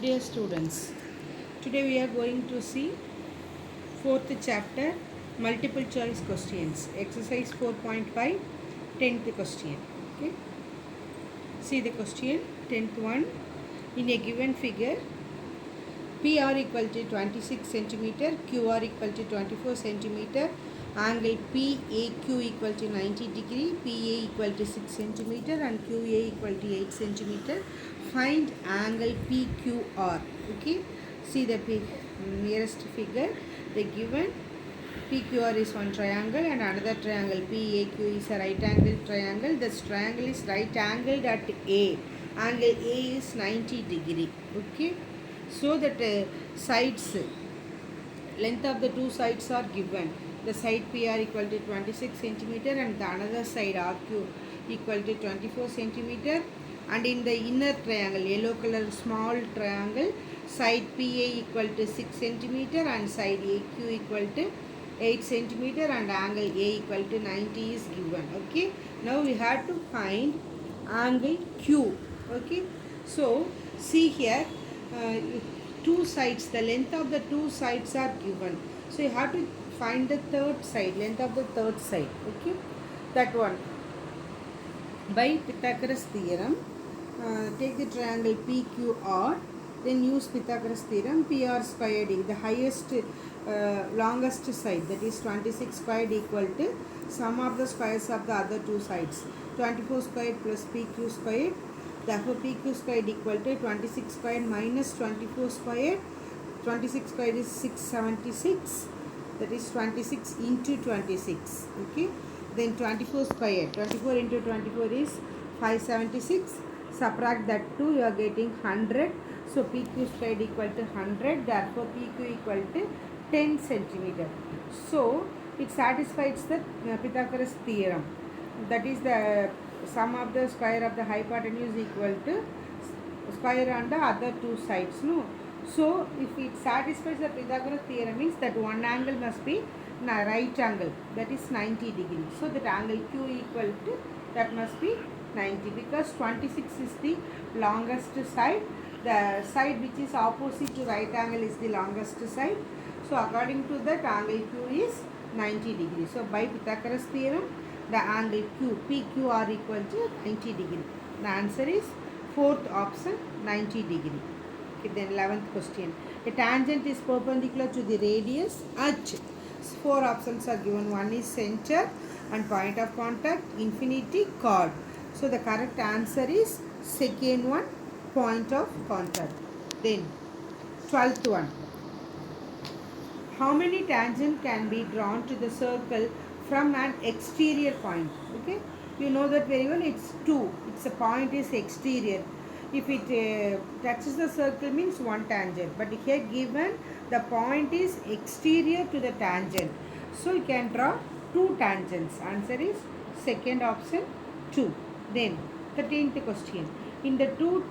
Dear students, today we are going to see fourth chapter multiple choice questions, exercise 4.5, 10th question. Okay, see the question, 10th one. In a given figure, PR equal to 26 centimeter, QR equal to 24 centimeter, angle PAQ equal to 90 degree, PA equal to 6 centimeter and QA equal to 8 centimeter. Find angle PQR. Okay, see the nearest figure. The given PQR is one triangle and another triangle PAQ is a right angle triangle. This triangle is right angled at A. Angle A is 90 degree. Okay. So that sides, length of the two sides are given. The side PR equal to 26 centimeter and the another side RQ equal to 24 centimeter. And in the inner triangle, yellow color small triangle, side PA equal to 6 centimeter and side AQ equal to 8 centimeter and angle A equal to 90 is given. Okay. Now we have to find angle Q. Okay. So see here, uh, two sides, the length of the two sides are given. So you have to find the third side, length of the third side. Okay. That one. By Pythagoras theorem, take the triangle PQR, then use Pythagoras theorem. PR squared, the highest longest side, that is 26 squared equal to sum of the squares of the other two sides, 24 squared plus PQ squared. Therefore PQ squared equal to 26 squared minus 24 squared. 26 squared is 676, that is 26 into 26. Okay, then 24 squared, 24 into 24 is 576. Subtract that 2, you are getting 100. So PQ squared equal to 100. Therefore PQ equal to 10 centimeter. So it satisfies the Pythagoras theorem. That is the sum of the square of the hypotenuse equal to square on the other two sides. No. So if it satisfies the Pythagoras theorem, means that one angle must be right angle, that is 90 degree. So that angle Q equal to, that must be 90, because 26 is the longest side. The side which is opposite to right angle is the longest side. So according to that, angle Q is 90 degree. So by Pythagoras theorem, the angle Q, PQR equal to 90 degree. The answer is fourth option, 90 degree. Okay, then 11th question. A tangent is perpendicular to the radius h. Four options are given. One is center and point of contact, infinity, chord. So the correct answer is second one, point of contact. Then 12th one. How many tangents can be drawn to the circle from an exterior point? Okay, you know that very well. It's 2. It's a point is exterior. If it touches the circle, means one tangent. But here given the point is exterior to the tangent, so you can draw two tangents. Answer is second option, 2. Then 13th question. In the two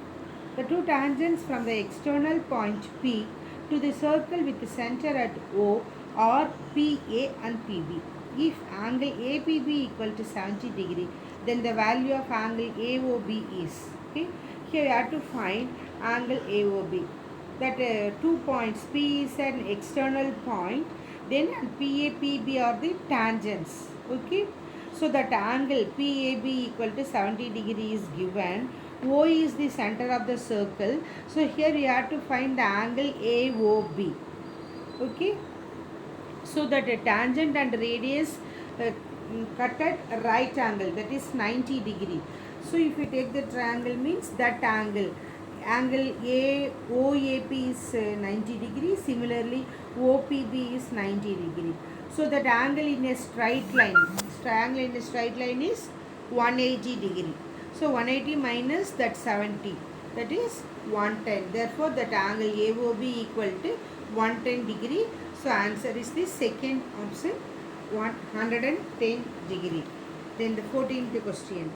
tangents from the external point P to the circle with the center at O are PA and PB. If angle APB equal to 70 degree, then the value of angle AOB is. Okay. Here you have to find angle AOB. That 2 points, P is an external point, then PA, PB are the tangents. Okay. So that angle PAB equal to 70 degree is given. O is the center of the circle. So here you have to find the angle AOB. Okay. So that a tangent and radius cut at right angle, that is 90 degree. So if you take the triangle, means that angle OAP is 90 degree. Similarly OPB is 90 degree. So that angle in a straight line, triangle in a straight line is 180 degree. So 180 minus that 70, that is 110. Therefore that angle AOB equal to 110 degree. So answer is the second option, 110 degree. Then the 14th question.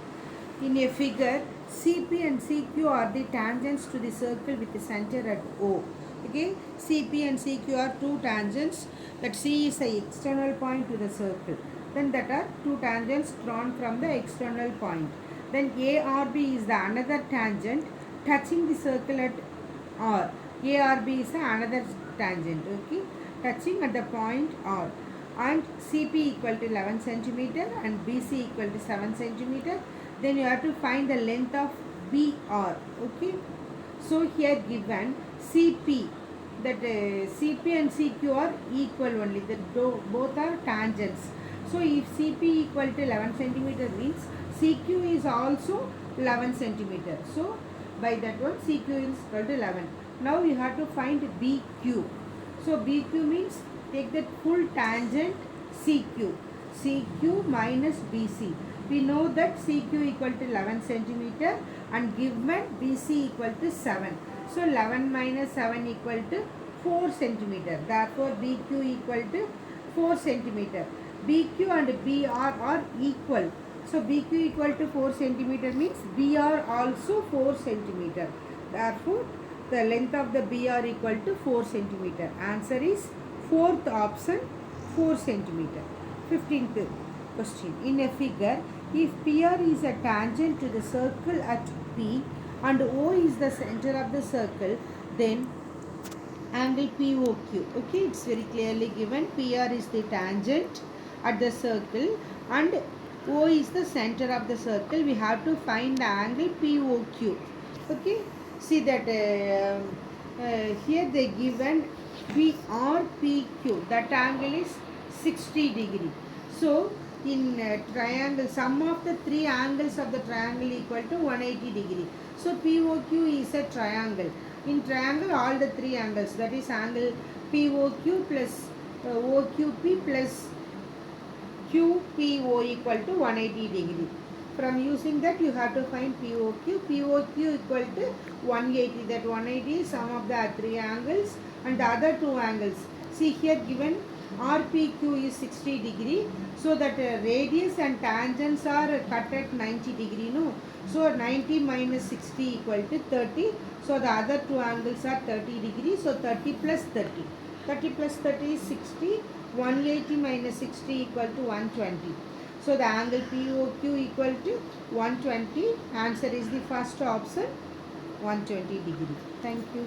In a figure, CP and CQ are the tangents to the circle with the center at O. Okay, CP and CQ are two tangents. That C is the external point to the circle. Then that are two tangents drawn from the external point. Then ARB is the another tangent touching the circle at R. ARB is another tangent, okay, touching at the point R, and CP equal to 11 centimeter and BC equal to 7 centimeter. Then you have to find the length of BR, okay. So here given CP, that CP and CQ are equal only, that both are tangents. So if CP equal to 11 centimeter means CQ is also 11 centimeter. So by that one CQ is equal to 11. Now you have to find BQ. So BQ means take that full tangent CQ. CQ minus BC. We know that CQ equal to 11 centimeter and given BC equal to 7. So 11 minus 7 equal to 4 centimeter. Therefore BQ equal to 4 centimeter. BQ and BR are equal. So BQ equal to 4 centimeter means BR also 4 centimeter. Therefore the length of the BR equal to 4 centimeter. Answer is fourth option, 4 centimeter. 15th question. In a figure, if PR is a tangent to the circle at P and O is the center of the circle, then angle POQ. Okay, it's very clearly given. PR is the tangent at the circle and O is the center of the circle. We have to find the angle POQ. Okay, see that here they given PRPQ. That angle is 60 degree. So in triangle, sum of the three angles of the triangle equal to 180 degree. So POQ is a triangle. In triangle, all the three angles, that is angle POQ plus OQP plus QPO equal to 180 degree. From using that, you have to find POQ. POQ equal to 180. That 180 is sum of the three angles and the other two angles. See here given RPQ is 60 degree. So that radius and tangents are cut at 90 degree. No. So 90 minus 60 equal to 30. So the other two angles are 30 degree. So 30 plus 30. 30 plus 30 is 60. 180 minus 60 equal to 120. So the angle POQ equal to 120. Answer is the first option, 120 degree. Thank you.